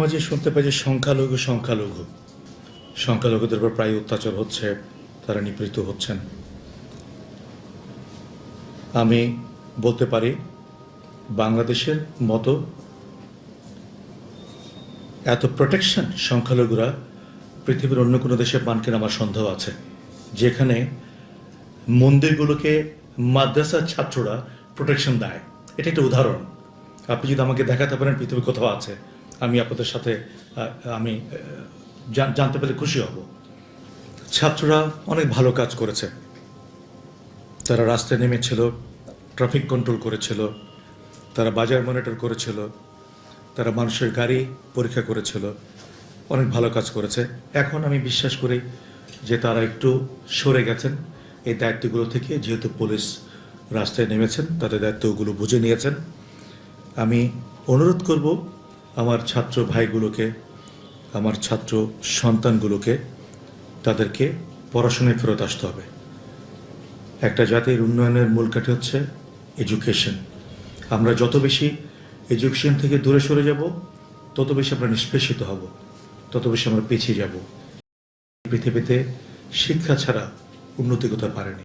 মাঝে শুনতে পাই যে সংখ্যালঘু সংখ্যালঘু সংখ্যালঘুদের উপর প্রায় অত্যাচার হচ্ছে, তারা নিপীড়িত হচ্ছেন। আমি বলতে পারি বাংলাদেশের মতো এত প্রোটেকশন সংখ্যালঘুরা পৃথিবীর অন্য কোনো দেশে পান কিনা আমার সন্দেহ আছে। যেখানে মন্দিরগুলোকে মাদ্রাসার ছাত্ররা প্রোটেকশন দেয়, এটা একটা উদাহরণ। আপনি যদি আমাকে দেখাতে পারেন পৃথিবী কোথাও আছে, আমি আপনাদের সাথে আমি জানতে পেরে খুশি হব। ছাত্ররা অনেক ভালো কাজ করেছে, তারা রাস্তায় নেমেছিল, ট্রাফিক কন্ট্রোল করেছিল, তারা বাজার মনিটর করেছিল, তারা মানুষের গাড়ি পরীক্ষা করেছিল, অনেক ভালো কাজ করেছে। এখন আমি বিশ্বাস করি যে তারা একটু সরে গেছেন এই দায়িত্বগুলো থেকে, যেহেতু পুলিশ রাস্তায় নেমেছেন, তাদের দায়িত্বগুলো বুঝে নিয়েছেন। আমি অনুরোধ করব আমার ছাত্র ভাইগুলোকে, আমার ছাত্র সন্তানগুলোকে, তাদেরকে পড়াশোনায় ফেরত আসতে হবে। একটা জাতির উন্নয়নের মূল কাঠি হচ্ছে এডুকেশন। আমরা যত বেশি এডুকেশন থেকে দূরে সরে যাব, তত বেশি আমরা নিষ্পেষিত হব, তত বেশি আমরা পিছিয়ে যাব। পৃথিবীতে শিক্ষা ছাড়া উন্নতি করতে পারেনি।